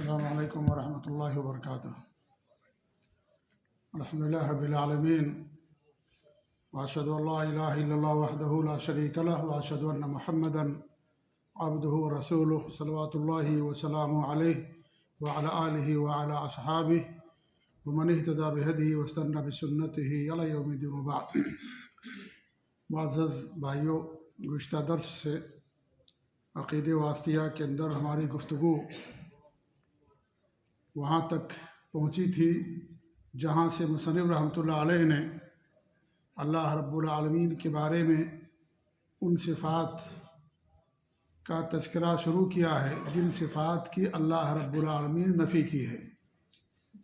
السلام علیکم ورحمۃ اللہ وبرکاتہ۔ الحمدللہ رب العالمین، واشہد ان لا الہ الا اللہ وحدہ لا شریک لہ، واشہد ان محمدا عبدہ ورسولہ، صلوات اللہ وسلامہ علیہ وعلی آلہ وعلی اصحابہ ومن اہتدی بہدیہ واستنى بسنتہ الی یوم الدین، وبعد۔ معزز بھائیوں، گزشتہ درس سے عقیدہ واسطیہ کے اندر ہماری گفتگو وہاں تک پہنچی تھی جہاں سے مصنف رحمۃ اللہ علیہ نے اللہ رب العالمین کے بارے میں ان صفات کا تذکرہ شروع کیا ہے جن صفات کی اللہ رب العالمین نفی کی ہے،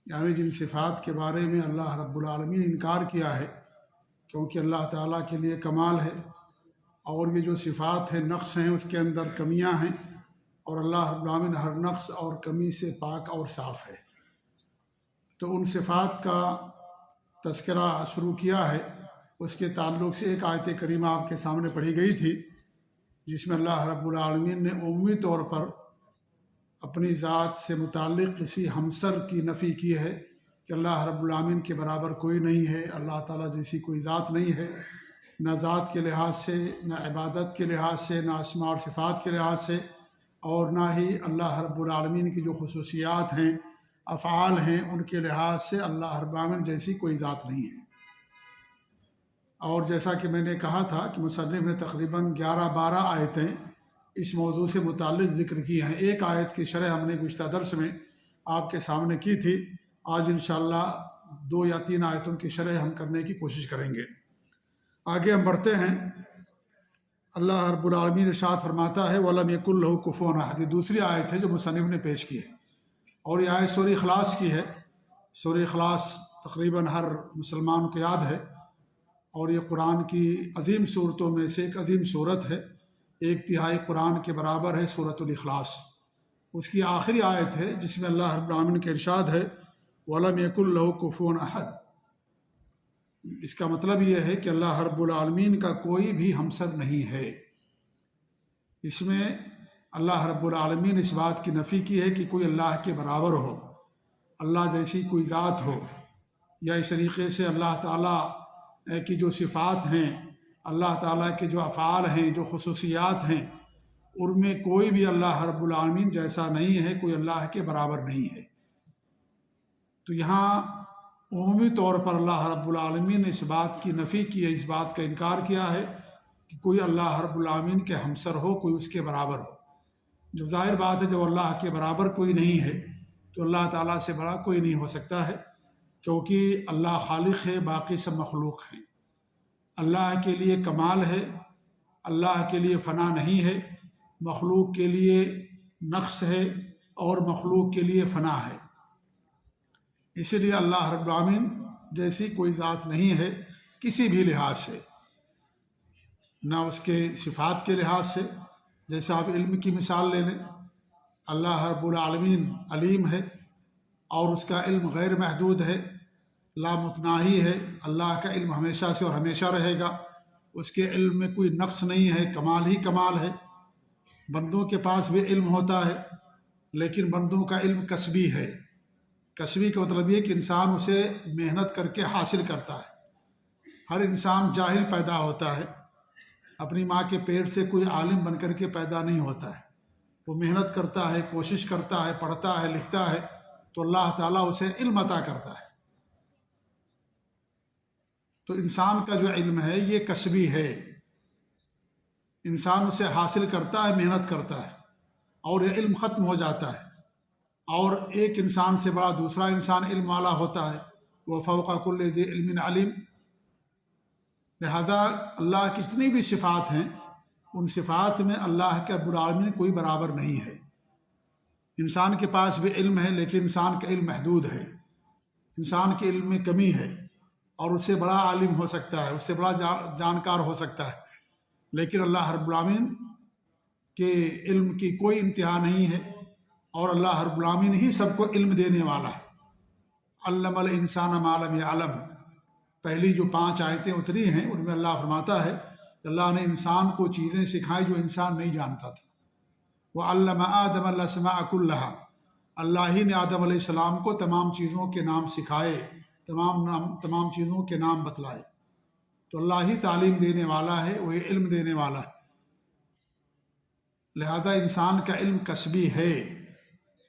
یعنی جن صفات کے بارے میں اللہ رب العالمین انکار کیا ہے، کیونکہ اللہ تعالیٰ کے لیے کمال ہے اور یہ جو صفات ہیں نقص ہیں، اس کے اندر کمیاں ہیں، اور اللہ رب العالمین ہر نقص اور کمی سے پاک اور صاف ہے۔ تو ان صفات کا تذکرہ شروع کیا ہے، اس کے تعلق سے ایک آیت کریمہ آپ کے سامنے پڑھی گئی تھی جس میں اللہ رب العالمین نے عمومی طور پر اپنی ذات سے متعلق کسی ہمسر کی نفی کی ہے کہ اللہ رب العالمین کے برابر کوئی نہیں ہے، اللہ تعالیٰ جیسی کوئی ذات نہیں ہے، نہ ذات کے لحاظ سے، نہ عبادت کے لحاظ سے، نہ اسماء اور صفات کے لحاظ سے، اور نہ ہی اللہ رب العالمین کی جو خصوصیات ہیں، افعال ہیں، ان کے لحاظ سے اللہ رب العالمین جیسی کوئی ذات نہیں ہے۔ اور جیسا کہ میں نے کہا تھا کہ مصنف نے تقریباً 11-12 آیتیں اس موضوع سے متعلق ذکر کی ہیں۔ ایک آیت کی شرح ہم نے گزشتہ درس میں آپ کے سامنے کی تھی، آج انشاءاللہ 2 یا 3 آیتوں کی شرح ہم کرنے کی کوشش کریں گے۔ آگے ہم بڑھتے ہیں۔ اللہ رب العالمین ارشاد فرماتا ہے وَلَمْ يَكُنْ لَهُ كُفُوًا أَحَدٌ۔ یہ دوسری آیت ہے جو مصنف نے پیش کی ہے، اور یہ آیت سورہ اخلاص کی ہے۔ سورہ اخلاص تقریباً ہر مسلمان کو یاد ہے، اور یہ قرآن کی عظیم صورتوں میں سے ایک عظیم صورت ہے، 1/3 قرآن کے برابر ہے سورۃ الاخلاص۔ اس کی آخری آیت ہے جس میں اللہ رب العالمین کا ارشاد ہے وَلَمْ يَكُنْ لَهُ كُفُوًا أَحَدٌ۔ اس کا مطلب یہ ہے کہ اللہ رب العالمین کا کوئی بھی ہمسر نہیں ہے۔ اس میں اللہ رب العالمین اس بات کی نفی کی ہے کہ کوئی اللہ کے برابر ہو، اللہ جیسی کوئی ذات ہو، یا اس طریقے سے اللہ تعالیٰ کی جو صفات ہیں، اللہ تعالیٰ کے جو افعال ہیں، جو خصوصیات ہیں، ان میں کوئی بھی اللہ رب العالمین جیسا نہیں ہے، کوئی اللہ کے برابر نہیں ہے۔ تو یہاں عمومی طور پر اللہ رب العالمین نے اس بات کی نفی کی ہے، اس بات کا انکار کیا ہے کہ کوئی اللہ رب العالمین کے ہمسر ہو، کوئی اس کے برابر ہو۔ جو ظاہر بات ہے، جب اللہ کے برابر کوئی نہیں ہے تو اللہ تعالیٰ سے بڑا کوئی نہیں ہو سکتا ہے، کیونکہ اللہ خالق ہے، باقی سب مخلوق ہیں۔ اللہ کے لیے کمال ہے، اللہ کے لیے فنا نہیں ہے، مخلوق کے لیے نقص ہے اور مخلوق کے لیے فنا ہے۔ اسی لیے اللہ رب العالمین جیسی کوئی ذات نہیں ہے کسی بھی لحاظ سے، نہ اس کے صفات کے لحاظ سے، جیسے آپ علم کی مثال لے لیں، اللہ رب العالمین علیم ہے اور اس کا علم غیر محدود ہے، لامتناہی ہے، اللہ کا علم ہمیشہ سے اور ہمیشہ رہے گا، اس کے علم میں کوئی نقص نہیں ہے، کمال ہی کمال ہے۔ بندوں کے پاس بھی علم ہوتا ہے، لیکن بندوں کا علم کسبی ہے۔ کسبی کا مطلب یہ کہ انسان اسے محنت کر کے حاصل کرتا ہے۔ ہر انسان جاہل پیدا ہوتا ہے، اپنی ماں کے پیٹ سے کوئی عالم بن کر کے پیدا نہیں ہوتا ہے، وہ محنت کرتا ہے، کوشش کرتا ہے، پڑھتا ہے، لکھتا ہے، تو اللہ تعالیٰ اسے علم عطا کرتا ہے۔ تو انسان کا جو علم ہے یہ کسبی ہے، انسان اسے حاصل کرتا ہے، محنت کرتا ہے، اور یہ علم ختم ہو جاتا ہے، اور ایک انسان سے بڑا دوسرا انسان علم والا ہوتا ہے، وہ فوق کل ذی علم علیم۔ لہذا اللہ کی جتنی بھی صفات ہیں، ان صفات میں اللہ کے رب العالمین کوئی برابر نہیں ہے۔ انسان کے پاس بھی علم ہے، لیکن انسان کا علم محدود ہے، انسان کے علم میں کمی ہے، اور اس سے بڑا عالم ہو سکتا ہے، اس سے بڑا جانکار ہو سکتا ہے، لیکن اللہ رب العالمین کے علم کی کوئی انتہا نہیں ہے، اور اللہ رب العالمین ہی سب کو علم دینے والا ہے۔ علم الانسان ما لم یعلم، پہلی جو 5 آیتیں اتری ہیں ان میں اللہ فرماتا ہے کہ اللہ نے انسان کو چیزیں سکھائی جو انسان نہیں جانتا تھا۔ وعلم آدم الاسماء کلہا، اللہ ہی نے آدم علیہ السلام کو تمام چیزوں کے نام سکھائے، تمام چیزوں کے نام بتلائے۔ تو اللہ ہی تعلیم دینے والا ہے، وہی علم دینے والا ہے۔ لہذا انسان کا علم کسبی ہے۔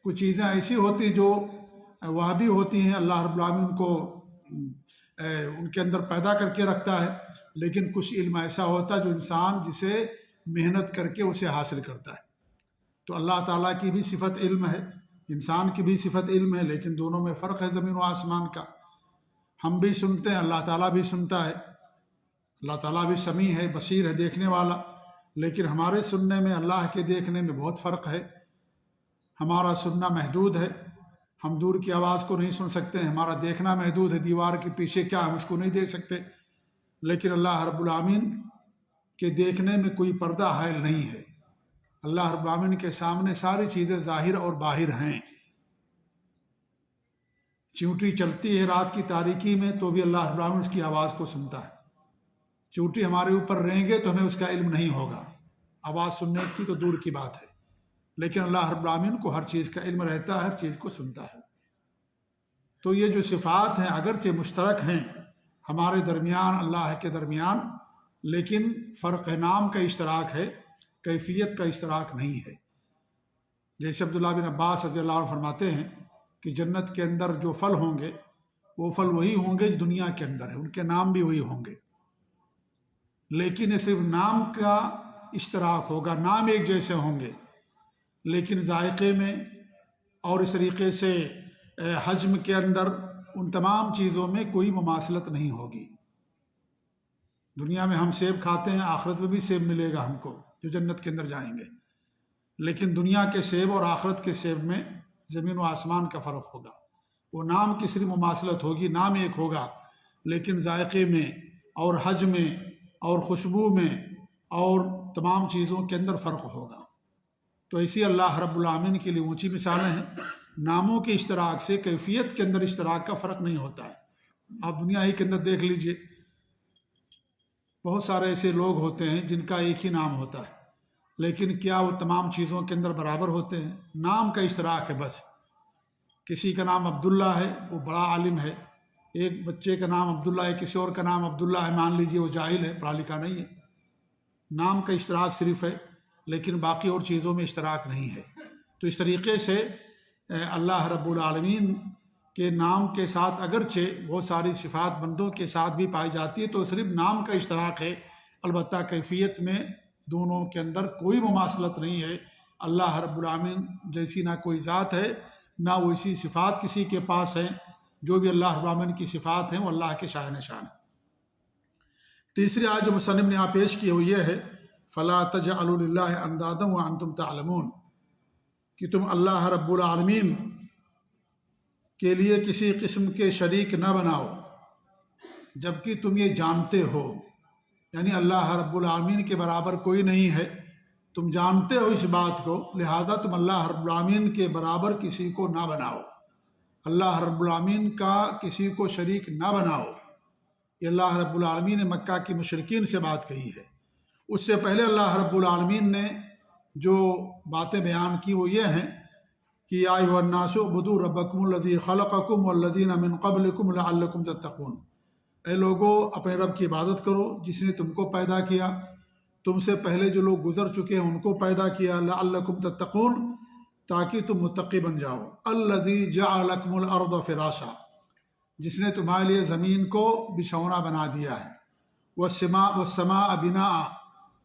کچھ چیزیں ایسی ہوتی جو وہابی ہوتی ہیں، اللہ رب العالمین کو ان کے اندر پیدا کر کے رکھتا ہے، لیکن کچھ علم ایسا ہوتا ہے جو انسان جسے محنت کر کے اسے حاصل کرتا ہے۔ تو اللہ تعالیٰ کی بھی صفت علم ہے، انسان کی بھی صفت علم ہے، لیکن دونوں میں فرق ہے زمین و آسمان کا۔ ہم بھی سنتے ہیں، اللہ تعالیٰ بھی سنتا ہے، اللہ تعالیٰ بھی سمیع ہے، بصیر ہے، دیکھنے والا، لیکن ہمارے سننے میں اللہ کے دیکھنے میں بہت فرق ہے۔ ہمارا سننا محدود ہے، ہم دور کی آواز کو نہیں سن سکتے ہیں، ہمارا دیکھنا محدود ہے، دیوار کے پیچھے کیا ہم اس کو نہیں دیکھ سکتے، لیکن اللہ رب العالمین کے دیکھنے میں کوئی پردہ حائل نہیں ہے۔ اللہ رب العالمین کے سامنے ساری چیزیں ظاہر اور باہر ہیں۔ چیونٹی چلتی ہے رات کی تاریکی میں تو بھی اللہ رب العالمین اس کی آواز کو سنتا ہے۔ چیونٹی ہمارے اوپر رہیں گے تو ہمیں اس کا علم نہیں ہوگا، آواز سننے کی تو دور کی بات ہے، لیکن اللہ رب العالمین کو ہر چیز کا علم رہتا ہے، ہر چیز کو سنتا ہے۔ تو یہ جو صفات ہیں اگرچہ مشترک ہیں ہمارے درمیان، اللہ کے درمیان، لیکن فرق نام کا اشتراک ہے، کیفیت کا اشتراک نہیں ہے۔ جیسے عبداللہ بن عباس رضی اللہ عنہ فرماتے ہیں کہ جنت کے اندر جو پھل ہوں گے وہ پھل وہی ہوں گے جو دنیا کے اندر ہے، ان کے نام بھی وہی ہوں گے، لیکن صرف نام کا اشتراک ہوگا، نام ایک جیسے ہوں گے، لیکن ذائقے میں اور اس طریقے سے حجم کے اندر ان تمام چیزوں میں کوئی مماثلت نہیں ہوگی۔ دنیا میں ہم سیب کھاتے ہیں، آخرت میں بھی سیب ملے گا ہم کو جو جنت کے اندر جائیں گے، لیکن دنیا کے سیب اور آخرت کے سیب میں زمین و آسمان کا فرق ہوگا۔ وہ نام کی صرف مماثلت ہوگی، نام ایک ہوگا، لیکن ذائقے میں اور حجم میں اور خوشبو میں اور تمام چیزوں کے اندر فرق ہوگا۔ تو اسی اللہ رب العالمین کے لیے اونچی مثالیں ہیں۔ ناموں کے اشتراک سے کیفیت کے اندر اشتراک کا فرق نہیں ہوتا ہے۔ آپ دنیا ہی کے اندر دیکھ لیجئے، بہت سارے ایسے لوگ ہوتے ہیں جن کا ایک ہی نام ہوتا ہے، لیکن کیا وہ تمام چیزوں کے اندر برابر ہوتے ہیں؟ نام کا اشتراک ہے بس۔ کسی کا نام عبداللہ ہے، وہ بڑا عالم ہے، ایک بچے کا نام عبداللہ ہے، کسی اور کا نام عبداللہ ہے، مان لیجئے وہ جاہل ہے، پڑھا لکھا نہیں ہے۔ نام کا اشتراک صرف ہے، لیکن باقی اور چیزوں میں اشتراک نہیں ہے۔ تو اس طریقے سے اللہ رب العالمین کے نام کے ساتھ اگرچہ بہت ساری صفات بندوں کے ساتھ بھی پائی جاتی ہے، تو صرف نام کا اشتراک ہے، البتہ کیفیت میں دونوں کے اندر کوئی مماثلت نہیں ہے۔ اللہ رب العالمین جیسی نہ کوئی ذات ہے، نہ ویسی صفات کسی کے پاس ہیں۔ جو بھی اللہ رب العالمین کی صفات ہیں وہ اللہ کے شاہن شان ہے۔ تیسری آیت جو مصنف نے یہاں پیش کی وہ یہ ہے، فَلَا تَجْعَلُوا لِلَّهِ أَنْدَادًا وَأَنْتُمْ تَعْلَمُونَ، کہ تم اللہ رب العالمین کے لیے کسی قسم کے شریک نہ بناؤ جبکہ تم یہ جانتے ہو، یعنی اللہ رب العالمین کے برابر کوئی نہیں ہے، تم جانتے ہو اس بات کو، لہذا تم اللہ رب العالمین کے برابر کسی کو نہ بناؤ، اللہ رب العالمین کا کسی کو شریک نہ بناؤ۔ یہ اللہ رب العالمین نے مکہ کی مشرکین سے بات کہی ہے۔ اس سے پہلے اللہ رب العالمین نے جو باتیں بیان کی وہ یہ ہیں کہ یا ایھا الناس اعبدوا ربکم الذی خلقکم والذین من قبلکم لعلکم تتقون، اے لوگو اپنے رب کی عبادت کرو جس نے تم کو پیدا کیا، تم سے پہلے جو لوگ گزر چکے ہیں ان کو پیدا کیا، لعلکم تتقون، تاکہ تم متقی بن جاؤ، الذی جعل لکم الارض فراشا، جس نے تمہارے لیے زمین کو بچھونا بنا دیا ہے، والسماء بناء،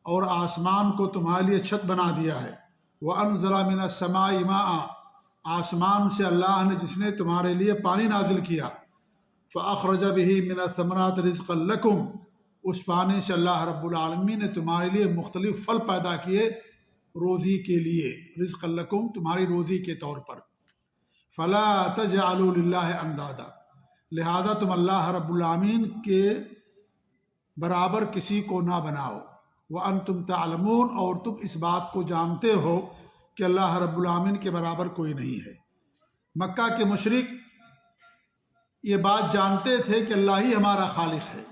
اور آسمان کو تمہارے لیے چھت بنا دیا ہے، وانزل من السماء ماء، آسمان سے اللہ نے جس نے تمہارے لیے پانی نازل کیا، فاخرج به من الثمرات رزقا لکم، اس پانی سے اللہ رب العالمین نے تمہارے لیے مختلف پھل پیدا کیے روزی کے لیے، رزقا لکم تمہاری روزی کے طور پر، فلا تجعلوا للہ اندادا، لہذا تم اللہ رب العالمین کے برابر کسی کو نہ بناؤ، وانتم تعلمون، اور تم اس بات کو جانتے ہو کہ اللہ رب العالمین کے برابر کوئی نہیں ہے۔ مکہ کے مشرک یہ بات جانتے تھے کہ اللہ ہی ہمارا خالق ہے،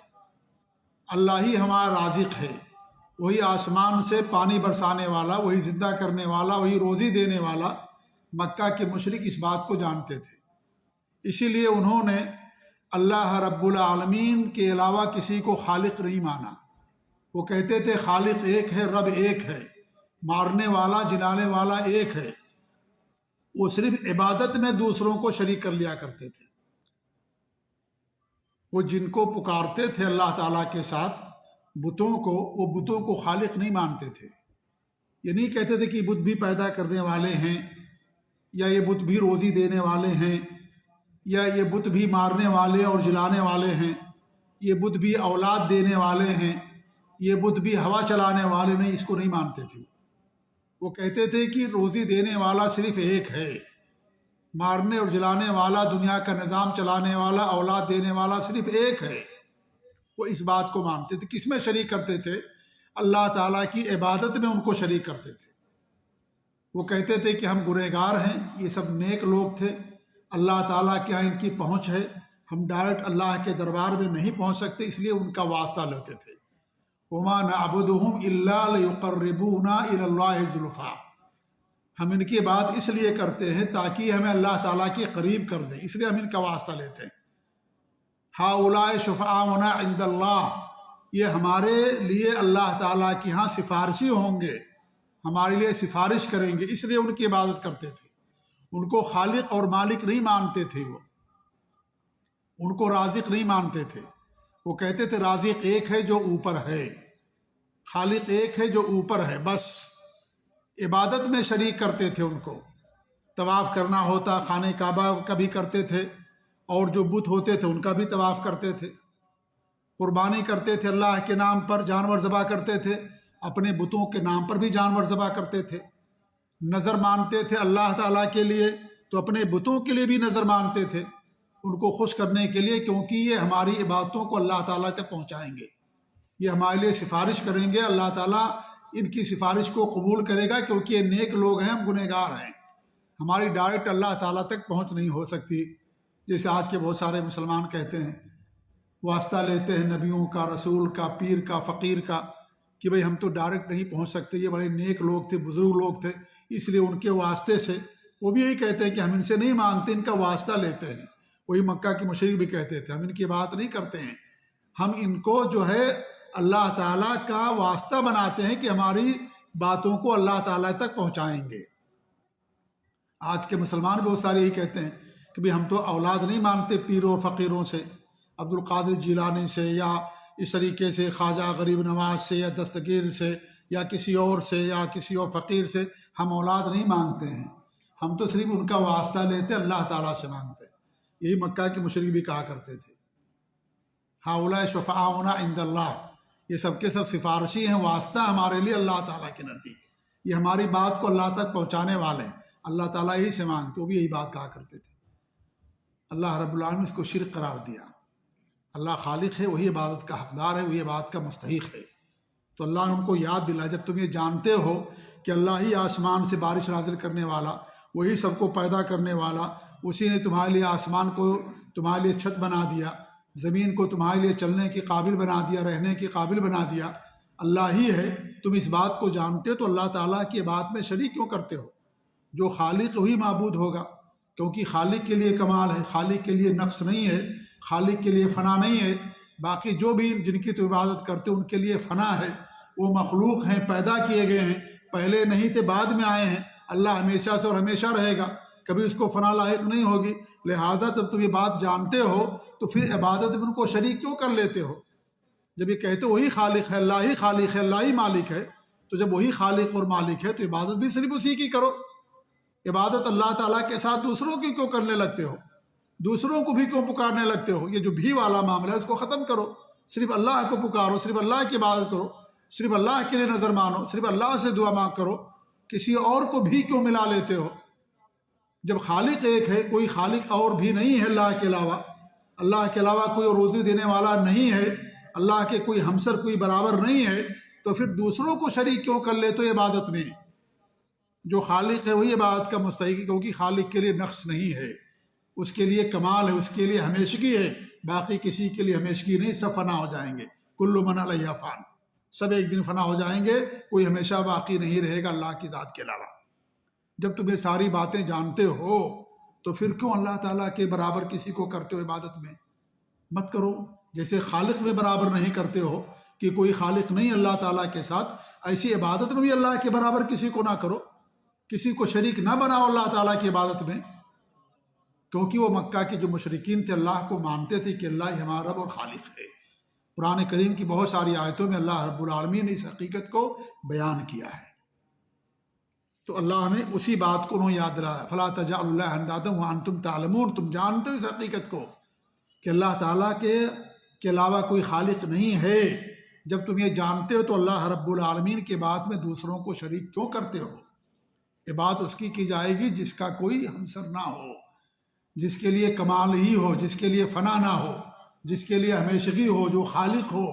اللہ ہی ہمارا رازق ہے، وہی آسمان سے پانی برسانے والا، وہی زندہ کرنے والا، وہی روزی دینے والا، مکہ کے مشرک اس بات کو جانتے تھے، اسی لیے انہوں نے اللہ رب العالمین کے علاوہ کسی کو خالق نہیں مانا۔ وہ کہتے تھے خالق ایک ہے، رب ایک ہے، مارنے والا جلانے والا ایک ہے۔ وہ صرف عبادت میں دوسروں کو شریک کر لیا کرتے تھے۔ وہ جن کو پکارتے تھے اللہ تعالیٰ کے ساتھ بتوں کو، وہ بتوں کو خالق نہیں مانتے تھے۔ یہ نہیں کہتے تھے کہ بت بھی پیدا کرنے والے ہیں، یا یہ بت بھی روزی دینے والے ہیں، یا یہ بت بھی مارنے والے اور جلانے والے ہیں، یہ بت بھی اولاد دینے والے ہیں، یہ بت بھی ہوا چلانے والے نہیں، اس کو نہیں مانتے تھے۔ وہ کہتے تھے کہ روزی دینے والا صرف ایک ہے، مارنے اور جلانے والا، دنیا کا نظام چلانے والا، اولاد دینے والا صرف ایک ہے۔ وہ اس بات کو مانتے تھے۔ کس میں شریک کرتے تھے؟ اللہ تعالیٰ کی عبادت میں ان کو شریک کرتے تھے۔ وہ کہتے تھے کہ ہم گنہگار ہیں، یہ سب نیک لوگ تھے، اللہ تعالیٰ کے یہاں ان کی پہنچ ہے، ہم ڈائریکٹ اللہ کے دربار میں نہیں پہنچ سکتے، اس لیے ان کا واسطہ لیتے تھے۔ وَمَا نَعْبُدُهُمْ إِلَّا لِيُقَرِّبُونَا إِلَى اللَّهِ زُلْفَىٰ، ہم ان کی بات اس لیے کرتے ہیں تاکہ ہمیں اللہ تعالیٰ کے قریب کر دیں، اس لیے ہم ان کا واسطہ لیتے ہیں۔ هَؤُلَاءِ شُفَعَاؤُنَا عِندَ اللَّهِ، یہ ہمارے لیے اللہ تعالیٰ کے ہاں سفارشی ہوں گے، ہمارے لیے سفارش کریں گے، اس لیے ان کی عبادت کرتے تھے۔ ان کو خالق اور مالک نہیں مانتے تھے، وہ ان کو رازق نہیں مانتے تھے۔ وہ کہتے تھے رازق ایک ہے جو اوپر ہے، خالق ایک ہے جو اوپر ہے، بس عبادت میں شریک کرتے تھے ان کو۔ طواف کرنا ہوتا خانہ کعبہ کا بھی کرتے تھے، اور جو بت ہوتے تھے ان کا بھی طواف کرتے تھے۔ قربانی کرتے تھے، اللہ کے نام پر جانور ذبح کرتے تھے، اپنے بتوں کے نام پر بھی جانور ذبح کرتے تھے۔ نظر مانتے تھے اللہ تعالیٰ کے لیے تو اپنے بتوں کے لیے بھی نظر مانتے تھے، ان کو خوش کرنے کے لیے، کیونکہ یہ ہماری عبادتوں کو اللہ تعالیٰ تک پہنچائیں گے، یہ ہمارے لیے سفارش کریں گے، اللہ تعالیٰ ان کی سفارش کو قبول کرے گا، کیونکہ یہ نیک لوگ ہیں، ہم گنہگار ہیں، ہماری ڈائریکٹ اللہ تعالیٰ تک پہنچ نہیں ہو سکتی۔ جیسے آج کے بہت سارے مسلمان کہتے ہیں، واسطہ لیتے ہیں نبیوں کا، رسول کا، پیر کا، فقیر کا، کہ بھئی ہم تو ڈائریکٹ نہیں پہنچ سکتے، یہ بڑے نیک لوگ تھے، بزرگ لوگ تھے، اس لیے ان کے واسطے سے وہ بھی یہی کہتے ہیں کہ ہم ان سے نہیں مانگتے، ان کا واسطہ لیتے ہیں۔ وہی مکہ کے مشرک بھی کہتے تھے ہم ان کی بات نہیں کرتے ہیں، ہم ان کو جو ہے اللہ تعالیٰ کا واسطہ بناتے ہیں کہ ہماری باتوں کو اللہ تعالیٰ تک پہنچائیں گے۔ آج کے مسلمان بہت سارے یہی کہتے ہیں کہ بھی ہم تو اولاد نہیں مانتے پیروں فقیروں سے، عبد القادر جیلانی سے، یا اس طریقے سے خواجہ غریب نواز سے، یا دستگیر سے، یا کسی اور سے، یا کسی اور فقیر سے ہم اولاد نہیں مانگتے ہیں، ہم تو صرف ان کا واسطہ لیتے، اللہ تعالیٰ سے مانگتے ہیں۔ یہی مکہ کے مشرک بھی کہا کرتے تھے، ہؤلاء شفعاؤنا عند اللہ، یہ سب کے سب سفارشی ہیں، واسطہ ہمارے لیے اللہ تعالیٰ کے نزدیک، یہ ہماری بات کو اللہ تک پہنچانے والے ہیں، اللہ تعالیٰ ہی سے مانگتے، وہ بھی یہی بات کہا کرتے تھے۔ اللہ رب العالمین اس کو شرک قرار دیا۔ اللہ خالق ہے، وہی عبادت کا حقدار ہے، وہی عبادت کا مستحق ہے۔ تو اللہ نے ان کو یاد دلایا، جب تم یہ جانتے ہو کہ اللہ ہی آسمان سے بارش نازل کرنے والا، وہی سب کو پیدا کرنے والا، اسی نے تمہارے لیے آسمان کو تمہارے لیے چھت بنا دیا، زمین کو تمہارے لیے چلنے کے قابل بنا دیا، رہنے کے قابل بنا دیا، اللہ ہی ہے، تم اس بات کو جانتے ہو تو اللہ تعالیٰ کی بات میں شریک کیوں کرتے ہو؟ جو خالق وہی معبود ہوگا، کیونکہ خالق کے لیے کمال ہے، خالق کے لیے نقص نہیں ہے، خالق کے لیے فنا نہیں ہے۔ باقی جو بھی جن کی تو عبادت کرتے ان کے لیے فنا ہے، وہ مخلوق ہیں، پیدا کیے گئے ہیں، پہلے نہیں تھے، بعد میں آئے ہیں، اللہ ہمیشہ سے اور ہمیشہ رہے گا، کبھی اس کو فنا لاحق نہیں ہوگی۔ لہذا جب تم یہ بات جانتے ہو تو پھر عبادت میں ان کو شریک کیوں کر لیتے ہو؟ جب یہ کہتے وہی خالق ہے، اللہ ہی خالق ہے، اللہ ہی مالک ہے، تو جب وہی خالق اور مالک ہے تو عبادت بھی صرف اسی کی کرو۔ عبادت اللہ تعالیٰ کے ساتھ دوسروں کی کیوں کرنے لگتے ہو؟ دوسروں کو بھی کیوں پکارنے لگتے ہو؟ یہ جو بھی والا معاملہ ہے اس کو ختم کرو، صرف اللہ کو پکارو، صرف اللہ کی عبادت کرو، صرف اللہ کے لیے نظر مانو، صرف اللہ سے دعا مانگ کرو، کسی اور کو بھی کیوں ملا لیتے ہو؟ جب خالق ایک ہے، کوئی خالق اور بھی نہیں ہے اللہ کے علاوہ، اللہ کے علاوہ کوئی روزی دینے والا نہیں ہے، اللہ کے کوئی ہمسر کوئی برابر نہیں ہے، تو پھر دوسروں کو شریک کیوں کر لیتے ہو عبادت میں؟ جو خالق ہے وہی عبادت کا مستحق ہے، کیونکہ خالق کے لیے نقص نہیں ہے، اس کے لیے کمال ہے، اس کے لیے ہمیشگی ہے، باقی کسی کے لیے ہمیشگی نہیں، سب فنا ہو جائیں گے، کل من علیہا فان، سب ایک دن فنا ہو جائیں گے، کوئی ہمیشہ باقی نہیں رہے گا اللہ کی ذات کے علاوہ۔ جب تم یہ ساری باتیں جانتے ہو تو پھر کیوں اللہ تعالیٰ کے برابر کسی کو کرتے ہو عبادت میں؟ مت کرو۔ جیسے خالق میں برابر نہیں کرتے ہو کہ کوئی خالق نہیں اللہ تعالیٰ کے ساتھ، ایسی عبادت میں بھی اللہ کے برابر کسی کو نہ کرو، کسی کو شریک نہ بناؤ اللہ تعالیٰ کی عبادت میں، کیونکہ وہ مکہ کے جو مشرکین تھے اللہ کو مانتے تھے کہ اللہ ہی ہمارا رب اور خالق ہے۔ قرآن کریم کی بہت ساری آیتوں میں اللہ رب العالمین نے اس حقیقت کو بیان کیا ہے۔ تو اللہ نے اسی بات کو انہوں یاد دلایا، فَلَا تَجْعَلُوا اللَّهَ أَنْدَادًا وَأَنْتُمْ تَعْلَمُونَ، تم جانتے ہو اس حقیقت کو کہ اللہ تعالیٰ کے علاوہ کوئی خالق نہیں ہے۔ جب تم یہ جانتے ہو تو اللہ رب العالمین کے بات میں دوسروں کو شریک کیوں کرتے ہو؟ یہ بات اس کی جائے گی جس کا کوئی ہمسر نہ ہو، جس کے لیے کمال ہی ہو، جس کے لیے فنا نہ ہو، جس کے لیے ہمیشگی ہو، جو خالق ہو۔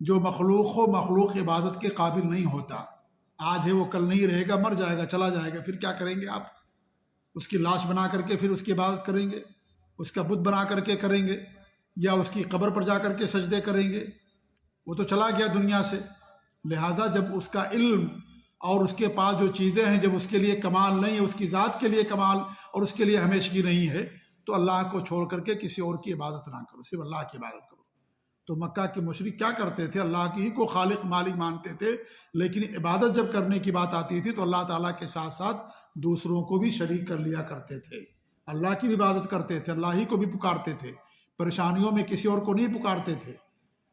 جو مخلوق ہو، مخلوق عبادت کے قابل نہیں ہوتا۔ آج ہے وہ کل نہیں رہے گا، مر جائے گا، چلا جائے گا، پھر کیا کریں گے آپ؟ اس کی لاش بنا کر کے پھر اس کی عبادت کریں گے، اس کا بت بنا کر کے کریں گے، یا اس کی قبر پر جا کر کے سجدے کریں گے؟ وہ تو چلا گیا دنیا سے۔ لہذا جب اس کا علم اور اس کے پاس جو چیزیں ہیں جب اس کے لیے کمال نہیں ہے، اس کی ذات کے لیے کمال اور اس کے لیے ہمیشگی نہیں ہے، تو اللہ کو چھوڑ کر کے کسی اور کی عبادت نہ کرو، صرف اللہ کی عبادت کرو۔ تو مکہ کے مشرک کیا کرتے تھے؟ اللہ کی ہی کو خالق مالک مانتے تھے، لیکن عبادت جب کرنے کی بات آتی تھی تو اللہ تعالیٰ کے ساتھ ساتھ دوسروں کو بھی شریک کر لیا کرتے تھے۔ اللہ کی بھی عبادت کرتے تھے، اللہ ہی کو بھی پکارتے تھے، پریشانیوں میں کسی اور کو نہیں پکارتے تھے۔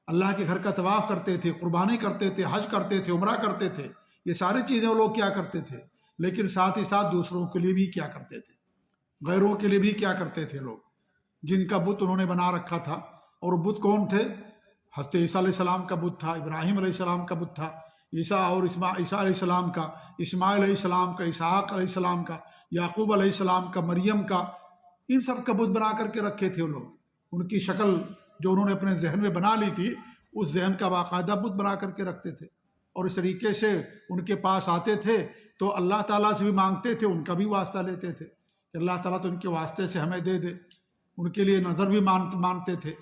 اللہ کے گھر کا طواف کرتے تھے، قربانی کرتے تھے، حج کرتے تھے، عمرہ کرتے تھے، یہ ساری چیزیں وہ لوگ کیا کرتے تھے، لیکن ساتھ ہی ساتھ دوسروں کے لیے بھی کیا کرتے تھے، غیروں کے لیے بھی کیا کرتے تھے لوگ، جن کا بت انہوں نے بنا رکھا تھا۔ اور بت کون تھے؟ حضرت عیسیٰ علیہ السلام کا بت تھا، ابراہیم علیہ السلام کا بت تھا، عیسیٰ علیہ السلام کا، اسماعیل علیہ السلام کا، اسحاق علیہ السلام کا، یعقوب علیہ السلام کا، مریم کا، ان سب کا بت بنا کر کے رکھے تھے وہ لوگ۔ ان کی شکل جو انہوں نے اپنے ذہن میں بنا لی تھی، اس ذہن کا باقاعدہ بت بنا کر کے رکھتے تھے، اور اس طریقے سے ان کے پاس آتے تھے تو اللہ تعالیٰ سے بھی مانگتے تھے، ان کا بھی واسطہ لیتے تھے کہ اللہ تعالیٰ تو ان کے واسطے سے ہمیں دے دے۔ ان کے لیے نظر بھی مانتے تھے،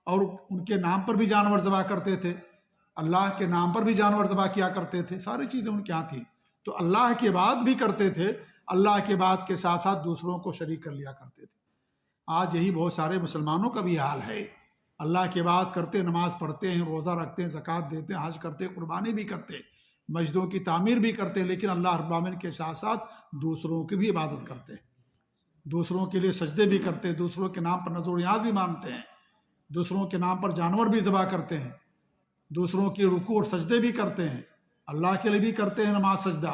اور ان کے نام پر بھی جانور ذبح کرتے تھے، اللہ کے نام پر بھی جانور ذبح کیا کرتے تھے، ساری چیزیں ان کے یہاں تھیں۔ تو اللہ کے بعد بھی کرتے تھے، اللہ کے بعد کے ساتھ ساتھ دوسروں کو شریک کر لیا کرتے تھے۔ آج یہی بہت سارے مسلمانوں کا بھی حال ہے، اللہ کے بعد کرتے، نماز پڑھتے ہیں، روزہ رکھتے ہیں، زکوٰۃ دیتے ہیں، حج کرتے، قربانی بھی کرتے، مسجدوں کی تعمیر بھی کرتے، لیکن اللہ رب العالمین کے ساتھ ساتھ دوسروں کی بھی عبادت کرتے ہیں، دوسروں کے لیے سجدے بھی کرتے، دوسروں کے نام پر نذر و نیاز بھی مانتے ہیں، دوسروں کے نام پر جانور بھی ذبح کرتے ہیں، دوسروں کی رکوع اور سجدے بھی کرتے ہیں، اللہ کے لیے بھی کرتے ہیں نماز سجدہ،